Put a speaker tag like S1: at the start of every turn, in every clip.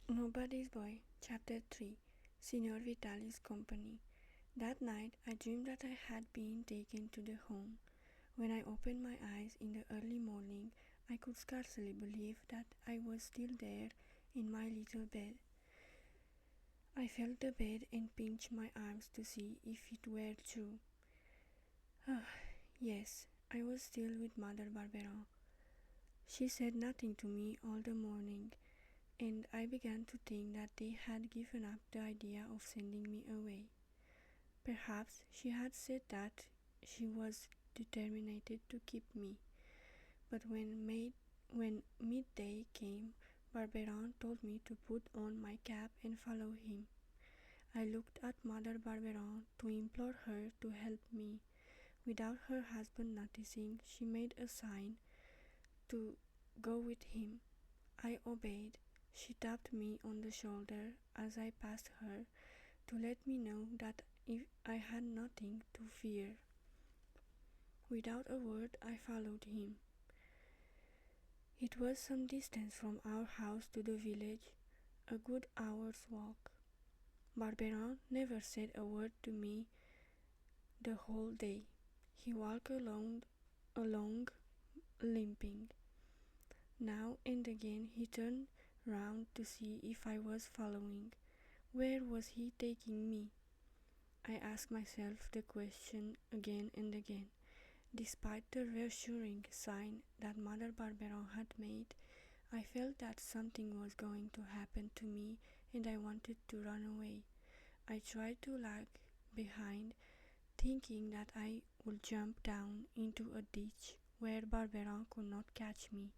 S1: Nobody's Boy, Chapter 3, Signor Vitalis' Company. That night I dreamed that I had been taken to the home. When I opened my eyes in the early morning, I could scarcely believe that I was still there in my little bed. I felt the bed and pinched my arms to see if it were true. Ah, yes, I was still with Mother Barberin. She said nothing to me all the morning, and I began to think that they had given up the idea of sending me away. Perhaps she had said that she was determined to keep me, but when midday came, Barberin told me to put on my cap and follow him. I looked at Mother Barberin to implore her to help me. Without her husband noticing, she made a sign to go with him. I obeyed. She tapped me on the shoulder as I passed her to let me know that if I had nothing to fear. Without a word, I followed him. It was some distance from our house to the village, a good hour's walk. Barberin never said a word to me the whole day. He walked along, limping. Now and again he turned round to see if I was following. Where was he taking me? I asked myself the question again and again. Despite the reassuring sign that Mother Barberin had made, I felt that something was going to happen to me and I wanted to run away. I tried to lag behind, thinking that I would jump down into a ditch where Barberin could not catch me.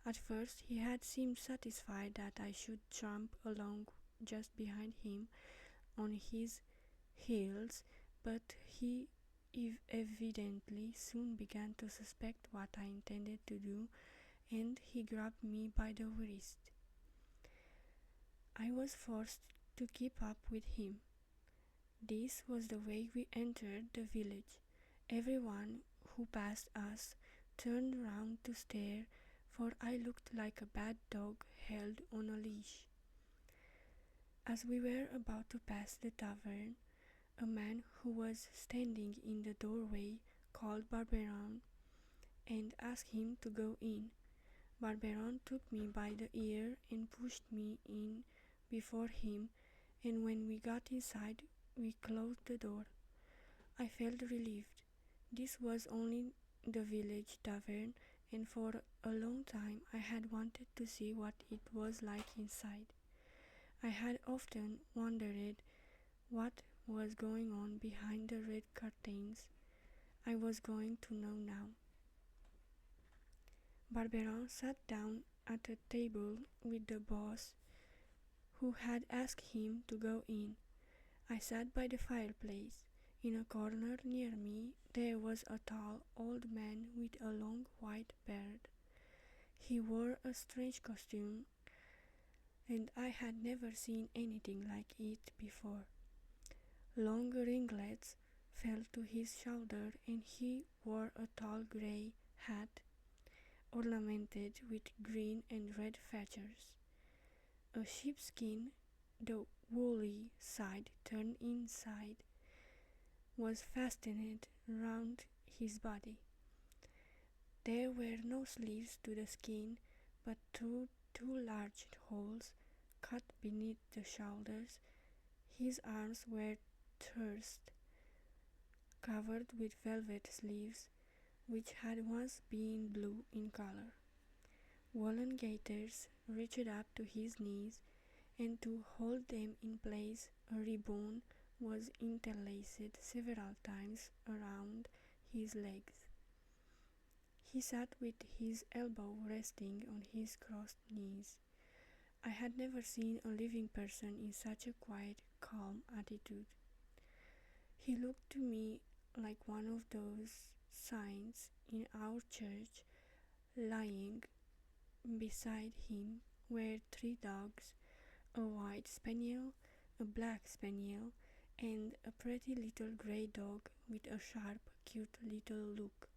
S1: At first he had seemed satisfied that I should tramp along just behind him on his heels, but he evidently soon began to suspect what I intended to do, and he grabbed me by the wrist. I was forced to keep up with him. This was the way we entered the village. Everyone who passed us turned round to stare, for I looked like a bad dog held on a leash. As we were about to pass the tavern, a man who was standing in the doorway called Barberin and asked him to go in. Barberin took me by the ear and pushed me in before him, and when we got inside, we closed the door. I felt relieved. This was only the village tavern, and for a long time I had wanted to see what it was like inside. I had often wondered what was going on behind the red curtains. I was going to know now. Barberin sat down at a table with the boss, who had asked him to go in. I sat by the fireplace. In a corner near me there was a tall old man with a long white beard. He wore a strange costume, and I had never seen anything like it before. Long ringlets fell to his shoulder, and he wore a tall grey hat ornamented with green and red feathers. A sheepskin, the woolly side turned inside, was fastened round his body. There were no sleeves to the skin, but through two large holes cut beneath the shoulders, his arms were thrust, covered with velvet sleeves, which had once been blue in color. Woolen gaiters reached up to his knees, and to hold them in place a ribbon was interlaced several times around his legs. He sat with his elbow resting on his crossed knees. I had never seen a living person in such a quiet, calm attitude. He looked to me like one of those saints in our church. Lying beside him were three dogs, a white spaniel, a black spaniel, and a pretty little grey dog with a sharp, cute little look.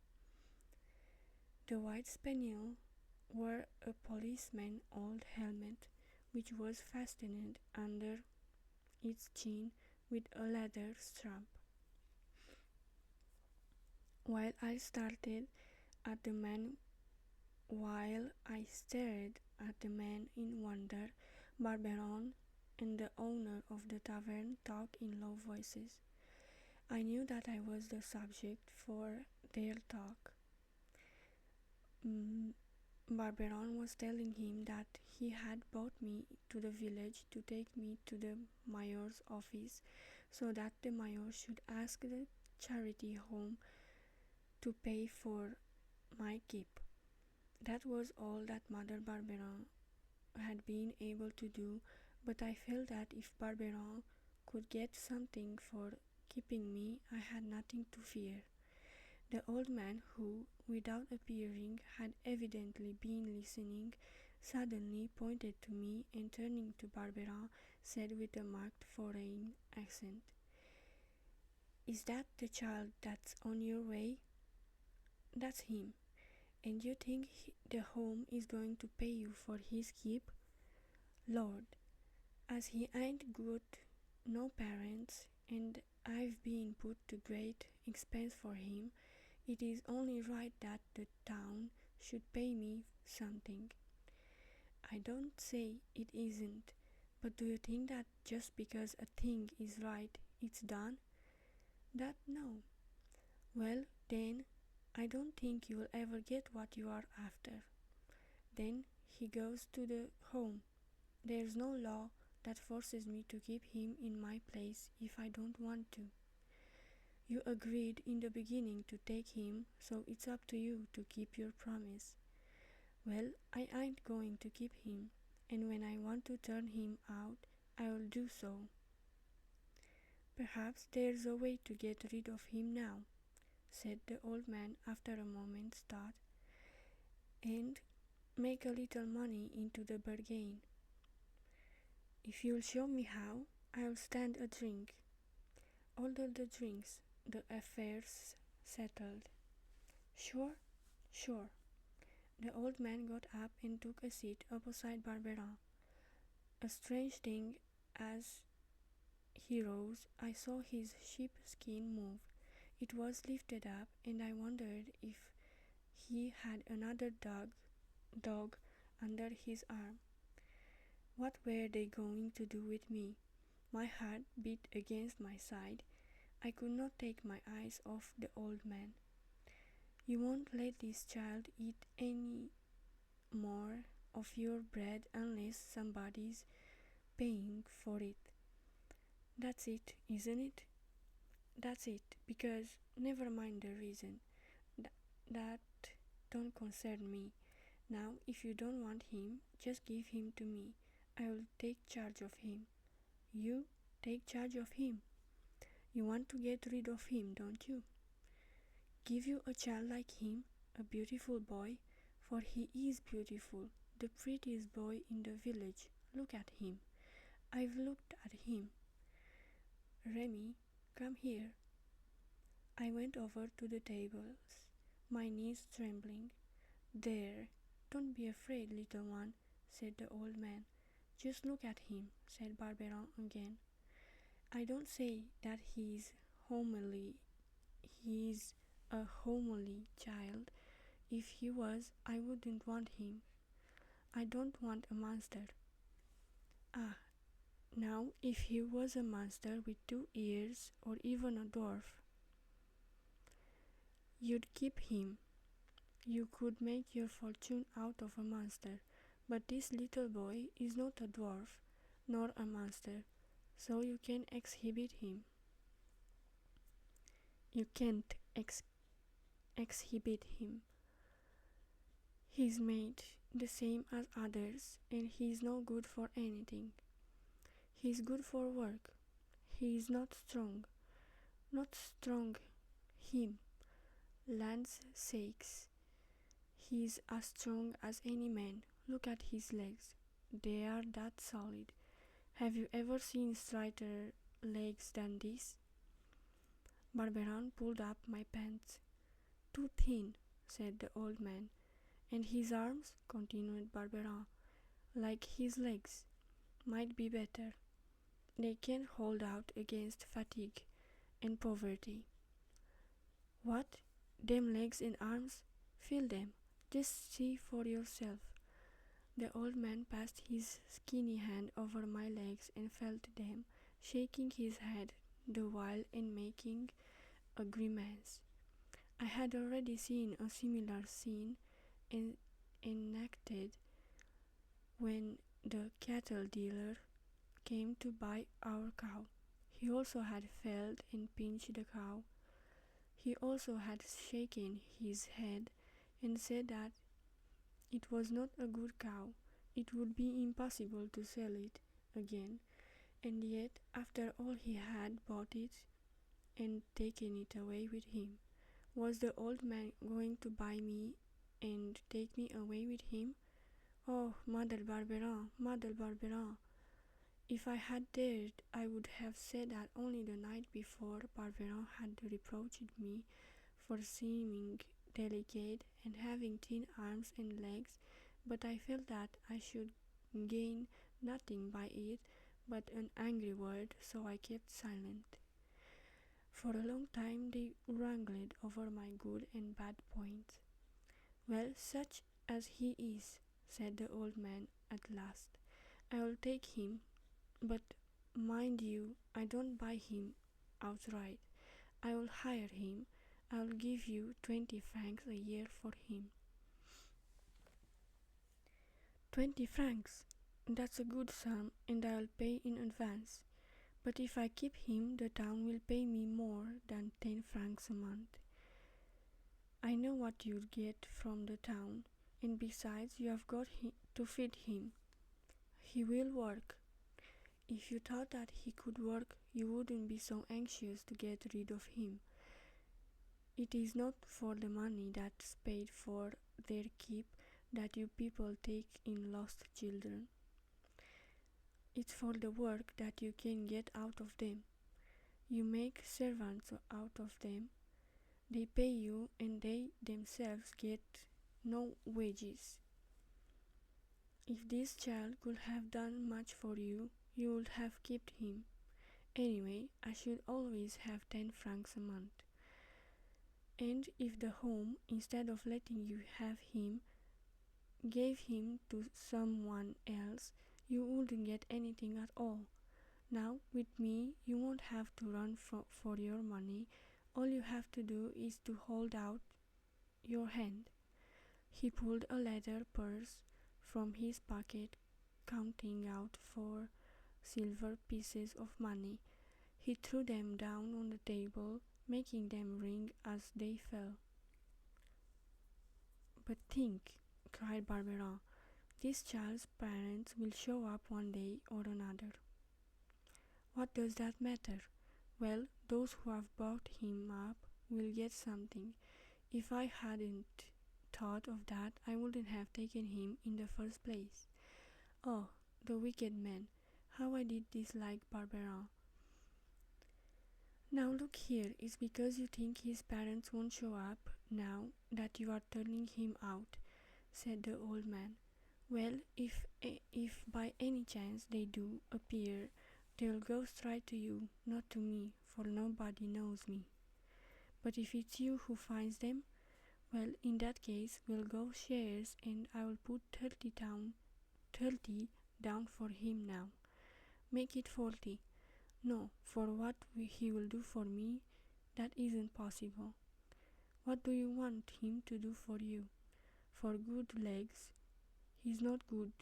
S1: The white spaniel wore a policeman's old helmet, which was fastened under its chin with a leather strap. While I stared at the man in wonder, Barberon and the owner of the tavern talked in low voices. I knew that I was the subject for their talk. Barberon was telling him that he had brought me to the village to take me to the mayor's office so that the mayor should ask the charity home to pay for my keep. That was all that Mother Barberon had been able to do, but I felt that if Barberon could get something for keeping me, I had nothing to fear. The old man, who, without appearing, had evidently been listening, suddenly pointed to me and turning to Barberin, said with a marked foreign accent, "Is that the child that's on your way?" "That's him. And you think the home is going to pay you for his keep? Lord, as he ain't got no parents, and I've been put to great expense for him, it is only right that the town should pay me something. I don't say it isn't, but do you think that just because a thing is right, it's done? That no. Well, then, I don't think you'll ever get what you are after." Then he goes to the home. There's no law that forces me to keep him in my place if I don't want to. You agreed in the beginning to take him, so it's up to you to keep your promise. Well, I ain't going to keep him, and when I want to turn him out, I'll do so. Perhaps there's a way to get rid of him now, said the old man after a moment's thought, and make a little money into the bargain. If you'll show me how, I'll stand a drink. Order the drinks, the affair's settled. Sure, sure. The old man got up and took a seat opposite Barberin. A strange thing, as he rose, I saw his sheepskin move. It was lifted up, and I wondered if he had another dog under his arm. What were they going to do with me? My heart beat against my side. I could not take my eyes off the old man. You won't let this child eat any more of your bread unless somebody's paying for it. That's it, isn't it? That's it, because never mind the reason. That don't concern me. Now, if you don't want him, just give him to me. I will take charge of him. You take charge of him? You want to get rid of him, don't you? Give you a child like him, a beautiful boy, for he is beautiful, the prettiest boy in the village. Look at him. I've looked at him. Rémi, come here. I went over to the tables, my knees trembling. There, don't be afraid, little one, said the old man. Just look at him, said Barberin again. I don't say that he's a homely child. If he was, I wouldn't want him. I don't want a monster. Ah, now if he was a monster with 2 ears, or even a dwarf, you'd keep him. You could make your fortune out of a monster, but this little boy is not a dwarf, nor a monster, so you can exhibit him. You can't exhibit him. He's made the same as others, and he's no good for anything. He's good for work. He is not strong. Not strong, him. Land's sakes. He's as strong as any man. Look at his legs. They are that solid. Have you ever seen straighter legs than this? Barberin pulled up my pants. Too thin, said the old man. And his arms, continued Barberin, like his legs. might be better. They can hold out against fatigue and poverty. What? Them legs and arms? Feel them. Just see for yourself. The old man passed his skinny hand over my legs and felt them, shaking his head the while and making a grimace. I had already seen a similar scene enacted when the cattle dealer came to buy our cow. He also had felled and pinched the cow. He also had shaken his head and said that it was not a good cow. It would be impossible to sell it again, and yet, after all, he had bought it and taken it away with him. Was the old man going to buy me and take me away with him? Oh, Mother Barberin, Mother Barberin! If I had dared, I would have said that only the night before Barberin had reproached me for seeming delicate and having thin arms and legs, but I felt that I should gain nothing by it but an angry word, so I kept silent. For a long time they wrangled over my good and bad points. Well, such as he is, said the old man at last, I will take him, but mind you, I don't buy him outright. I will hire him. I will give you 20 francs a year for him. 20 francs? That's a good sum, and I will pay in advance. But if I keep him, the town will pay me more than 10 francs a month. I know what you'll get from the town, and besides, you have got to feed him. He will work. If you thought that he could work, you wouldn't be so anxious to get rid of him. It is not for the money that's paid for their keep that you people take in lost children. It's for the work that you can get out of them. You make servants out of them. They pay you and they themselves get no wages. If this child could have done much for you, you would have kept him. Anyway, I should always have 10 francs a month. And if the home, instead of letting you have him, gave him to someone else, you wouldn't get anything at all. Now, with me, you won't have to run for your money. All you have to do is to hold out your hand. He pulled a leather purse from his pocket, counting out 4 silver pieces of money. He threw them down on the table, making them ring as they fell. But think, cried Barberin, this child's parents will show up one day or another. What does that matter? Well, those who have brought him up will get something. If I hadn't thought of that, I wouldn't have taken him in the first place. Oh, the wicked man! How I did dislike Barberin. Now look here, it's because you think his parents won't show up now that you are turning him out, said the old man. Well, if by any chance they do appear, they'll go straight to you, not to me, for nobody knows me. But if it's you who finds them, well, in that case, we'll go shares and I will put 30 down for him now. Make it 40. No, for what he will do for me, that isn't possible. What do you want him to do for you? For good legs? He's not good.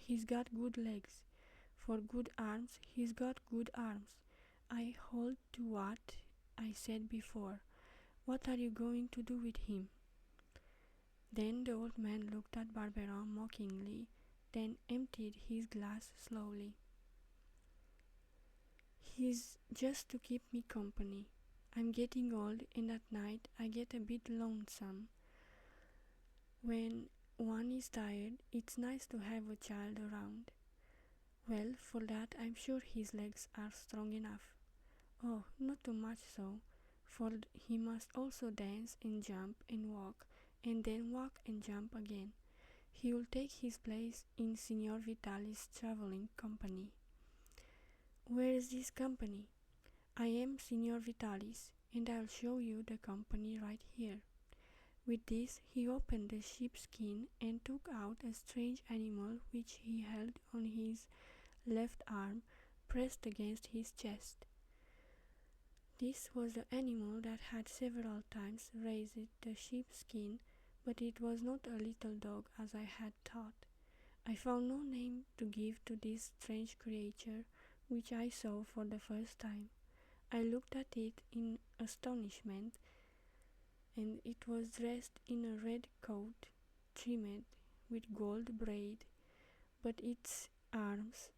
S1: He's got good legs. For good arms? He's got good arms. I hold to what I said before. What are you going to do with him? Then the old man looked at Barberin mockingly, then emptied his glass slowly. He's just to keep me company. I'm getting old and at night I get a bit lonesome. When one is tired, it's nice to have a child around. Well, for that I'm sure his legs are strong enough. Oh, not too much so, for he must also dance and jump and walk, and then walk and jump again. He will take his place in Signor Vitalis' traveling company. Where is this company? I am Signor Vitalis, and I'll show you the company right here. With this, he opened the sheepskin and took out a strange animal which he held on his left arm, pressed against his chest. This was the animal that had several times raised the sheepskin, but it was not a little dog as I had thought. I found no name to give to this strange creature, which I saw for the first time. I looked at it in astonishment, and it was dressed in a red coat, trimmed with gold braid, but its arms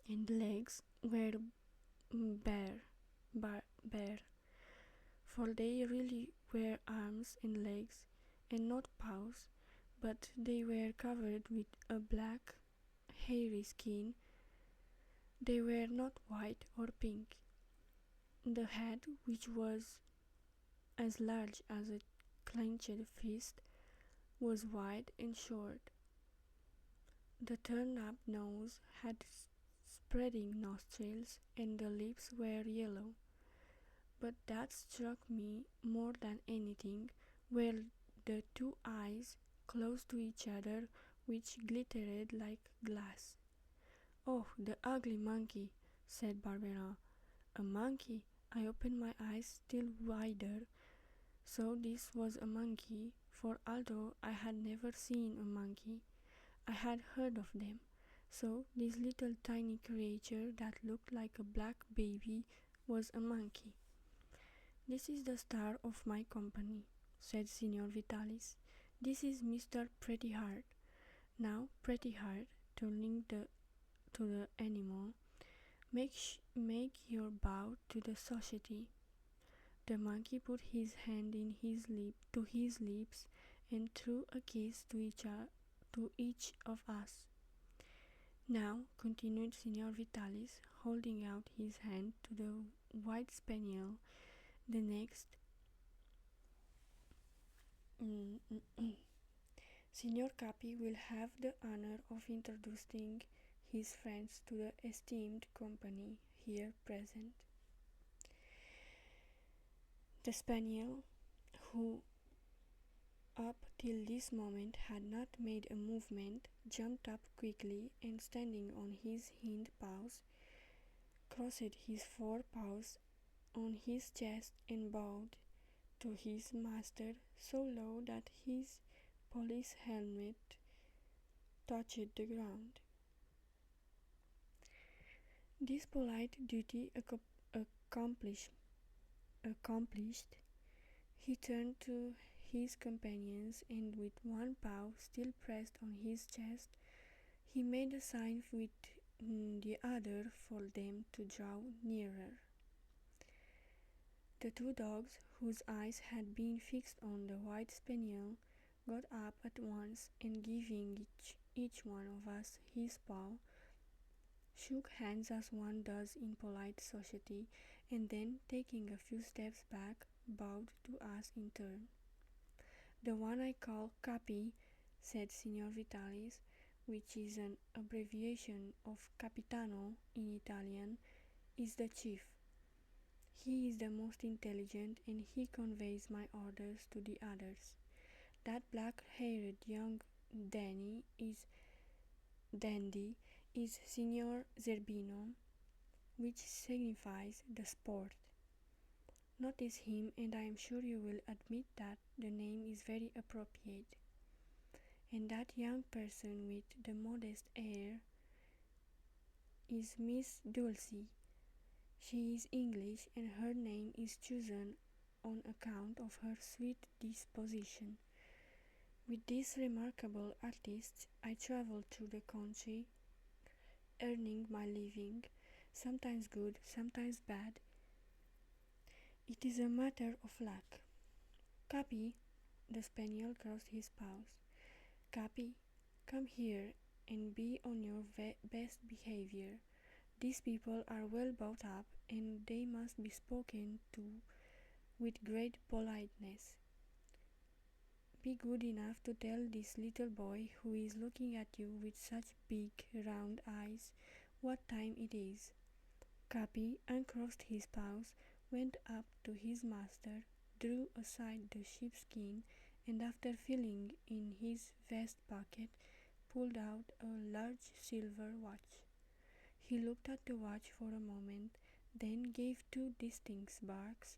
S1: and legs were bare, for they really were arms and legs, and not paws, but they were covered with a black, hairy skin. They were not white or pink. The head, which was as large as a clenched fist, was wide and short. The turned-up nose had spreading nostrils, and the lips were yellow. But that struck me more than anything were the two eyes close to each other, which glittered like glass. "Oh, the ugly monkey," said Barbara. "A monkey?" I opened my eyes still wider. So this was a monkey, for although I had never seen a monkey, I had heard of them. So this little tiny creature that looked like a black baby was a monkey. "This is the star of my company," said Signor Vitalis. "This is Mr. Pretty Heart. Now, Pretty Heart," turning to the animal, make your bow to the society." The monkey put his hand to his lips and threw a kiss to each of us. "Now," continued Signor Vitalis, holding out his hand to the white spaniel, "the next Signor Capi will have the honor of introducing his friends to the esteemed company here present." The spaniel, who up till this moment had not made a movement, jumped up quickly, and standing on his hind paws, crossed his fore paws on his chest and bowed to his master so low that his police helmet touched the ground. This polite duty accomplished, he turned to his companions, and with one paw still pressed on his chest, he made a sign with the other for them to draw nearer. The two dogs, whose eyes had been fixed on the white spaniel, got up at once, and giving each one of us his paw, shook hands as one does in polite society, and then, taking a few steps back, bowed to us in turn. "The one I call Capi," said Signor Vitalis, which is an abbreviation of Capitano in Italian, "is the chief. He is the most intelligent, and he conveys my orders to the others. That black-haired young dandy is Signor Zerbino, which signifies the sport. Notice him, and I am sure you will admit that the name is very appropriate. And that young person with the modest air is Miss Dulcie. She is English, and her name is chosen on account of her sweet disposition. With these remarkable artists I travel through the country, earning my living, sometimes good, sometimes bad. It is a matter of luck. Capi," the spaniel crossed his paws, "Capi, come here and be on your best behavior. These people are well brought up, and they must be spoken to with great politeness. be good enough to tell this little boy who is looking at you with such big, round eyes what time it is." Capi uncrossed his paws, went up to his master, drew aside the sheepskin, and after feeling in his vest pocket, pulled out a large silver watch. He looked at the watch for a moment, then gave two distinct barks.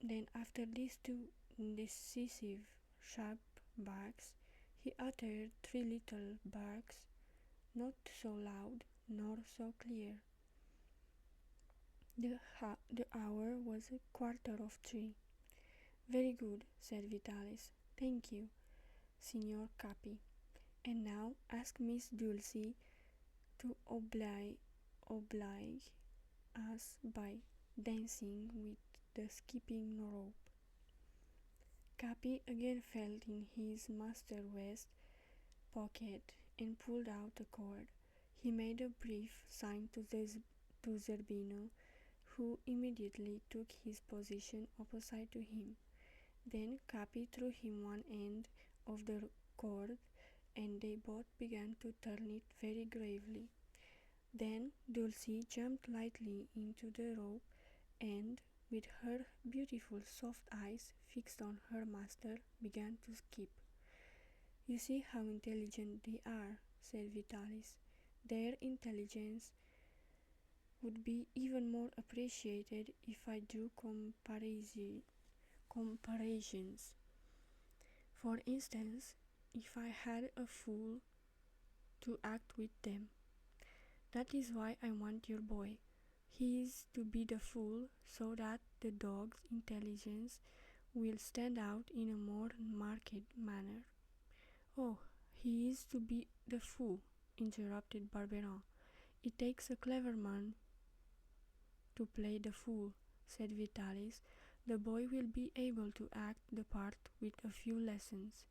S1: Then, after these two decisive, sharp barks, he uttered three little barks, not so loud nor so clear. The hour was 3:15. "Very good," said Vitalis. "Thank you, Signor Capi. And now ask Miss Dulcie to oblige us by dancing with the skipping rope." Capi again felt in his master's vest pocket and pulled out a cord. He made a brief sign to Zerbino, who immediately took his position opposite to him. Then Capi threw him one end of the cord, and they both began to turn it very gravely. Then Dulcie jumped lightly into the rope, and, with her beautiful soft eyes fixed on her master, began to skip. "You see how intelligent they are," said Vitalis. "Their intelligence would be even more appreciated if I drew comparisons. For instance, if I had a fool to act with them. That is why I want your boy. He is to be the fool, so that the dog's intelligence will stand out in a more marked manner." "Oh, he is to be the fool," interrupted Barberin. "It takes a clever man to play the fool," said Vitalis. "The boy will be able to act the part with a few lessons.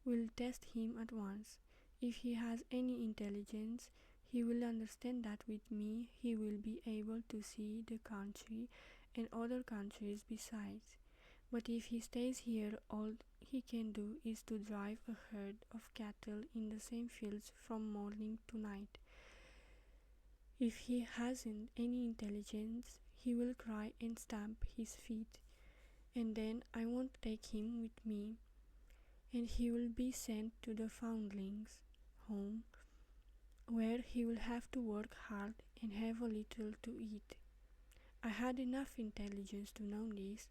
S1: We'll test him at once. If he has any intelligence, he will understand that with me he will be able to see the country and other countries besides. But if he stays here, all he can do is to drive a herd of cattle in the same fields from morning to night. If he hasn't any intelligence, he will cry and stamp his feet, and then I won't take him with me, and he will be sent to the foundlings' home, where he will have to work hard and have a little to eat. I had enough intelligence to know this.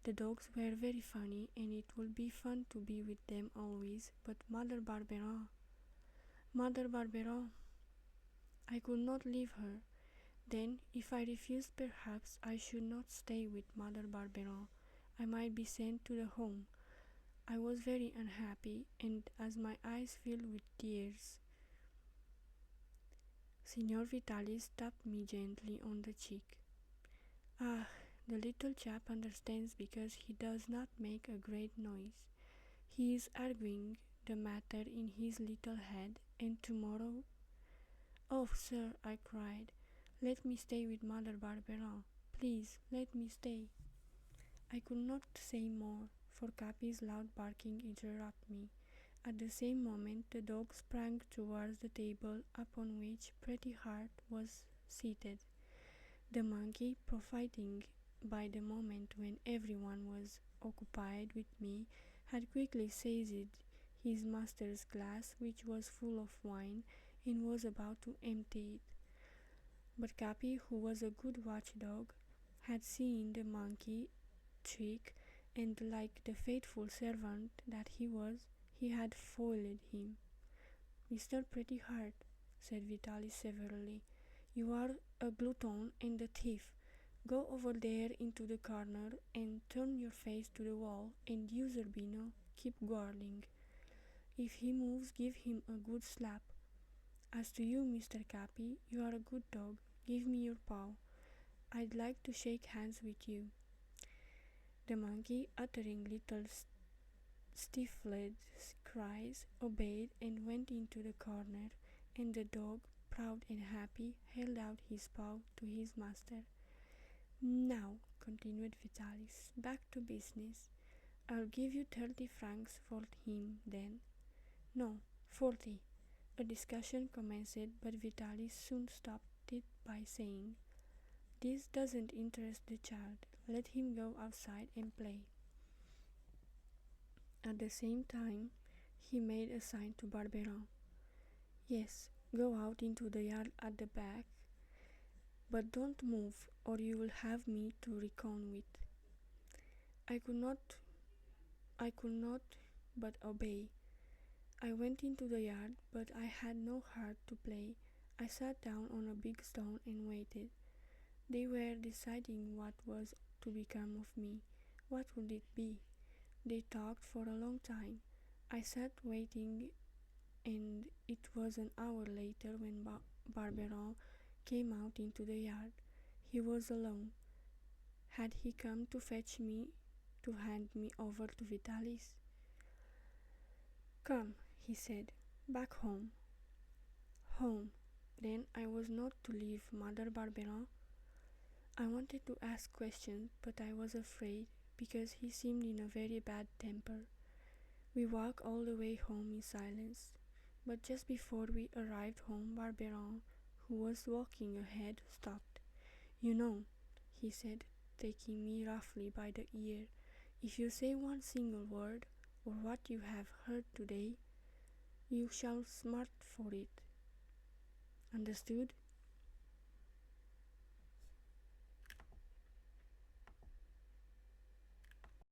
S1: The dogs were very funny, and it would be fun to be with them always, but Mother Barberin, I could not leave her. Then, if I refused, perhaps I should not stay with Mother Barberin. I might be sent to the home. I was very unhappy, and as my eyes filled with tears, Signor Vitalis tapped me gently on the cheek. "Ah, the little chap understands because he does not make a great noise. He is arguing the matter in his little head, and tomorrow—" "Oh, sir," I cried, "let me stay with Mother Barberin. Please, let me stay." I could not say more, for Capi's loud barking interrupted me. At the same moment the dog sprang towards the table upon which Pretty Heart was seated. The monkey, profiting by the moment when everyone was occupied with me, had quickly seized his master's glass, which was full of wine, and was about to empty it. But Capi, who was a good watchdog, had seen the monkey trick, and like the faithful servant that he was, he had foiled him. "Mr. Pretty Heart," said Vitalis severely, "you are a glutton and a thief. Go over there into the corner and turn your face to the wall, and you, Zerbino, keep guarding. If he moves, give him a good slap. As to you, Mr. Capi, you are a good dog. Give me your paw. I'd like to shake hands with you." The monkey, uttering little stifled cries, obeyed and went into the corner, and the dog, proud and happy, held out his paw to his master. "Now," continued Vitalis, "back to business. I'll give you 30 francs for him then. No, 40. A discussion commenced, but Vitalis soon stopped it by saying, "This doesn't interest the child. Let him go outside and play." At the same time, he made a sign to Barberin. "Yes, go out into the yard at the back, but don't move, or you will have me to reckon with." I could not but obey. I went into the yard, but I had no heart to play. I sat down on a big stone and waited. They were deciding what was to become of me. What would it be? They talked for a long time. I sat waiting, and it was an hour later when Barberin came out into the yard. He was alone. Had he come to fetch me, to hand me over to Vitalis? "Come," he said, "back home." Home. Then I was not to leave Mother Barberin? I wanted to ask questions, but I was afraid, because he seemed in a very bad temper. We walked all the way home in silence, but just before we arrived home, Barberin, who was walking ahead, stopped. "You know," he said, taking me roughly by the ear, "if you say one single word, or what you have heard today, you shall smart for it. Understood?"